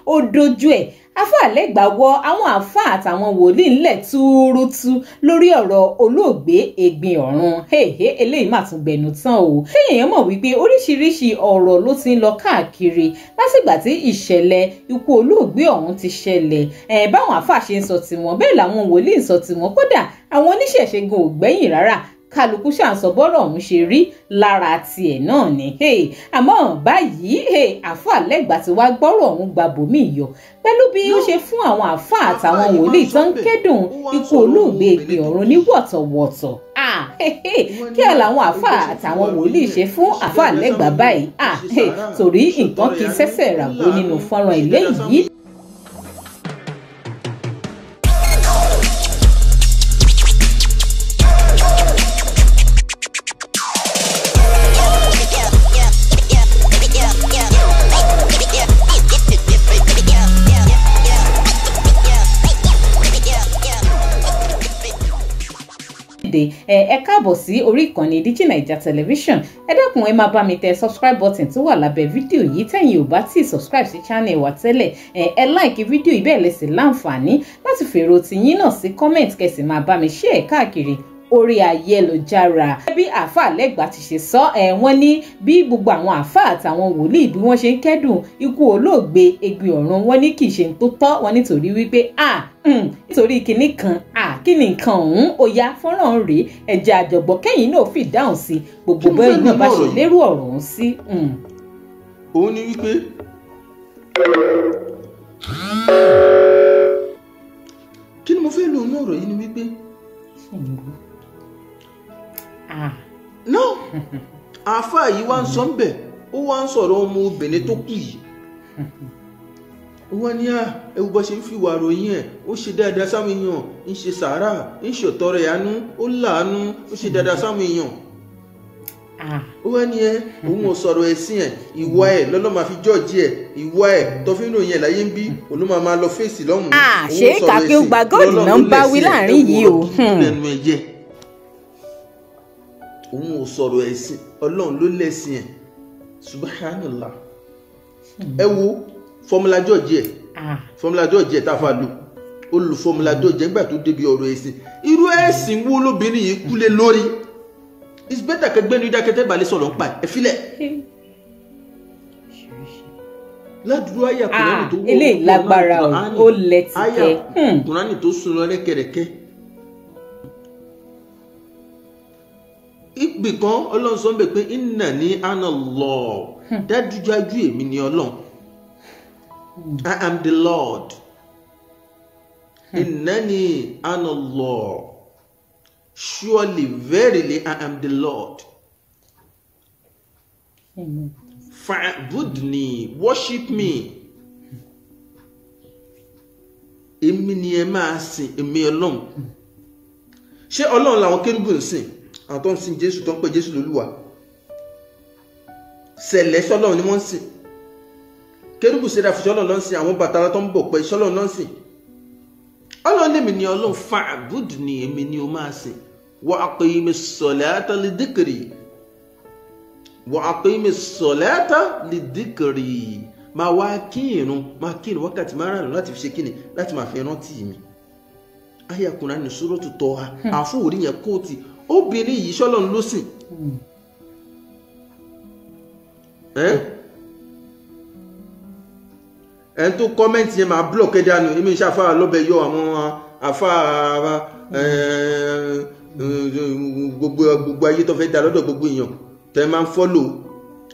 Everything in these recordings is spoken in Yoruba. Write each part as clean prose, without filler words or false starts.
ó dojú ẹ̀ Àfáà Lẹ́gbà wọ àwọn àfáà àtàwọn wòlíì ńlẹ̀ túrútú lórí ọ̀rọ̀ olóògbé Ẹ̀gbin Ọ̀run. Eléyìí mà tún gbẹnu tán o. Téèyàn mọ̀ wípé oríṣiríṣi ọ̀rọ̀ ló ti ń lọ káàkiri látìgbà tí ìṣẹ̀lẹ̀ ikú olóògbé ọ̀hún ti ṣẹlẹ̀. Báwọn àfáà ṣe ń sọ tiwọn bẹ́ẹ̀ làwọn wòlíì ń sọ tiwọn, kódà àwọn oníṣẹ̀ṣe gan ò gbẹ́yìn rárá. Kálukú ṣàǹsọ bọ́rọ̀ ọ̀hún ṣe rí lára tiẹ̀ náà ni. Àmọ́ báyìí Àfáà Lẹ́gbà ti wá gbọ́rọ̀ ọ̀hún gba bòmí yọ pẹ̀lú bí ó ṣe fún àwọn àfáà àtàwọn wòlíì tó ń kẹ́dùn ikú olóògbé Ẹ̀gbin Ọ̀run ní wọ̀tọ̀wọ̀tọ̀. Kí làwọn àfáà àtàwọn wòlíì ṣe fún Àfáà Lẹ́gbà báyìí? Torí nǹkan kì í ṣẹ̀ṣẹ̀ ràgbó nínú fọ́nrán eléyìí. Ẹ káàbọ̀ sí orí ìkànnì Digi-Naija Television. Ẹ dákun ẹ máa bá mi tẹ subscribe button tó wà lábẹ́ fídíò yìí tẹ́yin ò bá tí subscribe sí channel wa tẹ́lẹ̀. Ẹ like fídíò yìí bẹ́ẹ̀ lẹ sì láǹfààní láti fèrò tiyín náà sí comment kẹ́sì máa bá mi share káàkiri orí ayélujára. Bí Àfáà Lẹ́gbà ti ṣe sọ, wọ́n ní bí gbogbo àwọn àfáà àtàwọn wòlíì bí wọ́n ṣe ń kẹ́dùn ikú olóògbé Ẹ̀gbin Ọ̀run, wọ́n ní kì í ṣe tó tọ́, wọ́n nítorí wípé nítorí kinní kan kí ni nǹkan ọ̀hún ó yá fọ́nrán rèé ẹ̀jẹ̀ àjọ̀gbọ́ kẹ́yìn náà fi dáhùn sí gbogbo bẹ́ẹ̀ náà bá ṣe lérò ọ̀rọ̀ ọ̀hún sí. Òun ni wípé kí ni mo fẹ́ lò ní ọ̀rọ̀ yìí ni wípé no àfáà yìí wá ń sọ ń bẹ̀, ó wá ń sọ̀rọ̀ ọmọ obìnrin tó kù yìí. Wọ́n ní ẹwù bọ́ ṣe ń fi wà ròyìn ẹ̀, ó ṣe dáadáa sáwọn èèyàn, ń ṣe sàárà, ń ṣọ̀tọrẹ àánú, ó láàánú, ó ṣe dáadáa sáwọn èèyàn. Wọ́n ní òun ò sọ̀rọ̀ ẹ̀sìn ẹ̀, ìwà ẹ̀ lọ́lọ́ máa fi jọ́ọ̀jì ẹ̀, ìwà ẹ̀ tó fi ń ròyìn ẹ̀ láyé ń bí olóma máa lọ fèsì lọ́hùn. Ṣé kàkí ó gba góòdù náà ń bá wí láàrin yìí o. Òun ò sọ̀rọ̀ ẹ̀sìn, Ọlọ́run ló lẹ̀sìn ẹ̀. Subhanallah. Ẹ wo fọmúlà jọ́ọ̀jì ẹ̀, fọmúlà jọ́ọ̀jì ẹ̀ táfà lò, ó lu fọmúlà jọ́ọ̀jì ẹ̀ nígbà tó débi ọ̀rọ̀ ẹ̀sìn. Irú ẹ̀sìn wo lóbìnrin yìí kúlé lórí? It's better kẹgbẹ́ ní dákẹ́tẹ́ balẹ̀ sọ̀rọ̀ ń pa ẹ̀ filẹ̀. Ládùúgbò ayé Kùránì tó wọ́n eléyìí lágbára ó lẹ́tìkẹ́. Ayé Kùránì tó sun lọ rẹ́kẹrẹ́kẹ́. Ibì kan Ọlọ́run sọ ń bẹ̀ pé innani ana Allah, dájúdájú èmi ni Ọlọ́run. I am the Lord. Innani ana Allah. Surely, verily, I am the Lord. Fa'budni, worship me. Èmi ni ẹ máa sìn, èmi Ọlọ́run. Ṣé Ọlọ́run làwọn kérúbù ń sìn? Àwọn tó ń sìn Jésù, tó ń pè Jésù lólúwa. Sẹ̀lẹ̀ ṣọ́lọ́run ni wọ́n ń sìn. Kérúbù Séráfù ṣọ́lọ́run ló ń sìn, àwọn bàtàlá tó ń bọ̀ pẹ́ ṣọ́lọ́run ló ń sìn. Ọlọ́run lèmi ni Ọlọ́run, fa'budni, èmi ni o máa sìn. Wa aqimis salata li dhikri. Wa aqimis salata li dhikri. Máa wá kírun wákàtí márùn-ún láti fi ṣe kíni, láti máa fi rántí mi. Àyá Kùránì Suratu Taha, àfún orí yẹn kóòtì. Obìnrin yìí ṣọ́lọ́run ló sìn. Ẹn tó kọ́mẹ́ntì yẹn máa blọ́ọ̀kẹ́ dànù, èmi ṣàfáà lọ́bẹ̀ yọ àwọn àfáà gbogbo ayé tó fẹ́ dá lọ́dọ̀ gbogbo èèyàn tẹ́ máa ń fọ́lò.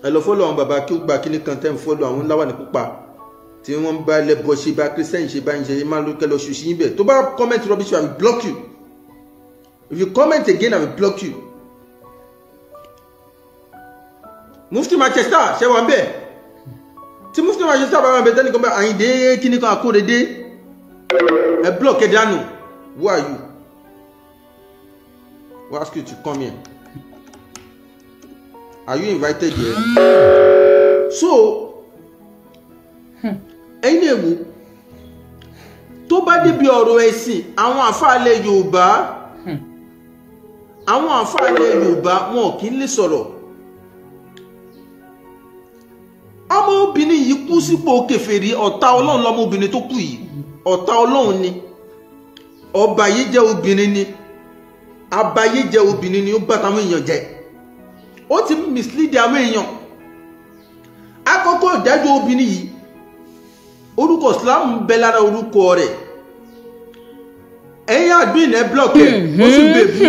Ẹ lọ fọ́lò àwọn bàbá kí ó gba kíní kan tẹ́ ń fọ́lò àwọn láwà ní pupa tí wọ́n bá lẹ́bọ ṣe bá kírísítẹ́nì ṣe bá ń ṣe máa lókè lọ ṣùṣì yín bẹ̀. Tó bá kọ́mẹ́ntì rubbish I will block you. If you comment again I will block you. Mufti Manchester ṣe wà ń bẹ̀. Tí Mufti Manchester bá wà ń bẹ̀ tẹ́nìkan bá Àyìndé kíní kan Akóredé ẹ block ẹ dànù. Who are you? We'll ask you to come here. Are you invited here? So, ẹni èwo tó bá débi ọ̀rọ̀ ẹ̀sìn àwọn àfáàlẹ̀ Yorùbá wọn kì í lè sọ̀rọ̀. Ọmọ obìnrin yìí kú sípò kèfèrí, ọ̀tá Ọlọ́run lọmọbìnrin tó kú yìí, ọ̀tá Ọlọ́run ni, ọba yìí jẹ́ obìnrin ni, abayé jẹ́ obìnrin ni, ó bá táwọn èèyàn jẹ́, ó ti mislead àwọn èèyàn. Àkọ́kọ́ ìdájọ́ obìnrin yìí, orúkọ Islam ń bẹ lára orúkọ rẹ̀, ẹ̀yìn admin ẹ̀ blọ́ọ̀kì ó sì bèbú,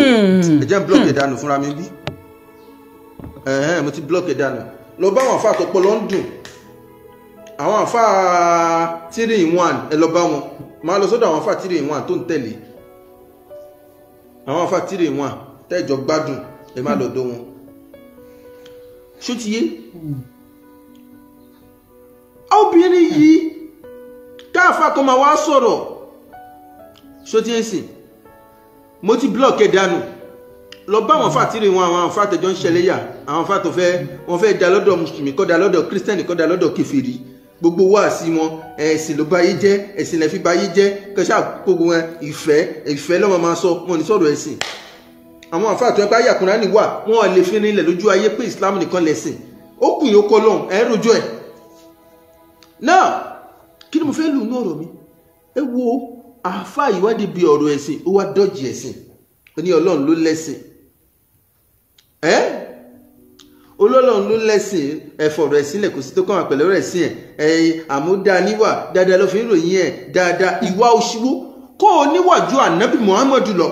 ẹ̀jẹ̀ blọ́ọ̀kì dànù fúnra mi bí, mo ti blọ́ọ̀kì dànù. Lọ bá àwọn àfáà tó pọ̀ London, àwọn àfáà 3-in-1 ẹ lọ bá wọn, máa lọ sọ́dọ̀ àwọn àfáà 3-in-1 tó ń tẹ̀lé, àwọn àfáà 3-in-1 tẹ́jọ gbádùn ẹ má lọ́dọ̀ wọn. Ṣó ti yé? Obìnrin yìí káàfà tó máa wá sọ̀rọ̀, ṣó ti yé sí, mo ti blọ́ọ̀kì dànù. Lọ bá àwọn àfáà 3-in-1, àwọn àfáà tẹjọ ń ṣẹlẹ́yà, àwọn àfáà tó wọ́n fẹ́ dá lọ́dọ̀ mùsùlùmí kọ́ dá lọ́dọ̀ kírísítẹ́nì kọ́ dá lọ́dọ̀ kèfèrí, gbogbo wá sí wọn ẹ̀sìn ló bá yé jẹ́, ẹ̀sìn lẹ́fí bá yé jẹ́, kẹsà gbogbo wọn ìfẹ́ lọ́mọ máa sọ, wọn ní sọ̀rọ̀ ẹ̀sìn. Àwọn àfáà tó ẹgbẹ́ ayàkùnrin ní wà, wọn lè fi rinlẹ̀ lójú ayé pé Islam nìkan lẹ̀sìn, ó kù yóò kọ́ lọ́hùn ẹ̀ rojú ẹ̀. Náà kí ni mo fẹ́ lù ní ọ̀rọ̀ mi? Ẹ wo àfáà ìwádìí bí ọ̀rọ̀ ẹ̀sìn, ó wá dọ́jì ẹ̀sìn, ó ní Ọlọ́run ló lẹ́sìn, Ọlọ́run ló lẹ́sìn, ẹ̀fọ̀ rẹ̀ sílẹ̀ kò sí tó kàn pẹ̀lú rẹ̀ sí ẹ̀ àmúdá níwà dáadáa ló fi ń ròyìn ẹ̀ dáadáa, ìwà òṣìwò kó o níwà ju ànábì Muhammadu lọ.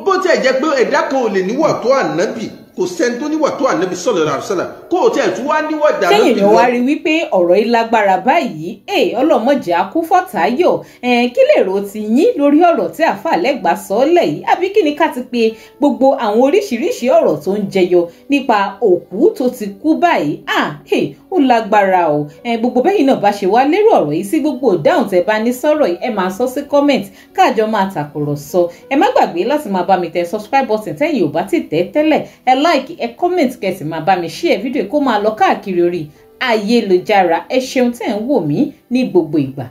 Bó tẹ̀ jẹ́ pé ẹ̀dá kan ò lè níwà tó ànábì, kò sẹ́ni tó níwà tó ànábì sallallahu alaihi wasallam, kó o tẹ̀ tún wá níwà dáná bí lọ. sẹ́yìn wá rí wípé ọ̀rọ̀ yìí lágbára báyìí, ọlọ́mọjà kú fọ́tàáyọ̀, kí lè rò ti yín lórí ọ̀rọ̀ tí àáfàá Lẹ́gbàá sọ lẹ̀ yìí, àbí kí ni ká ti pe gbogbo àwọn oríṣiríṣi ọ̀rọ̀ tó ń jẹyọ nípa òkú tó ti kú báyìí? Ó lágbára o. Gbogbo bẹ́yìn náà bá ṣe wá lérò ọ̀rọ̀ yìí sí, gbogbo ìdáhùn tẹ́ bá ní sọ̀rọ̀ yìí ẹ máa sọ sí comment, káàjọ máa tàkùrọ̀sọ. Ẹ má gbàgbé láti máa bá mi tẹ subscribe button tẹ́yìn ò bá ti tẹ̀ tẹ́lẹ̀, ẹ like, ẹ comment, kẹ́sì máa bá mi share fídíò kó máa lọ káàkiri orí ayélujára. Ẹ ṣeun tẹ́ ń wò mí ní gbogbo ìgbà.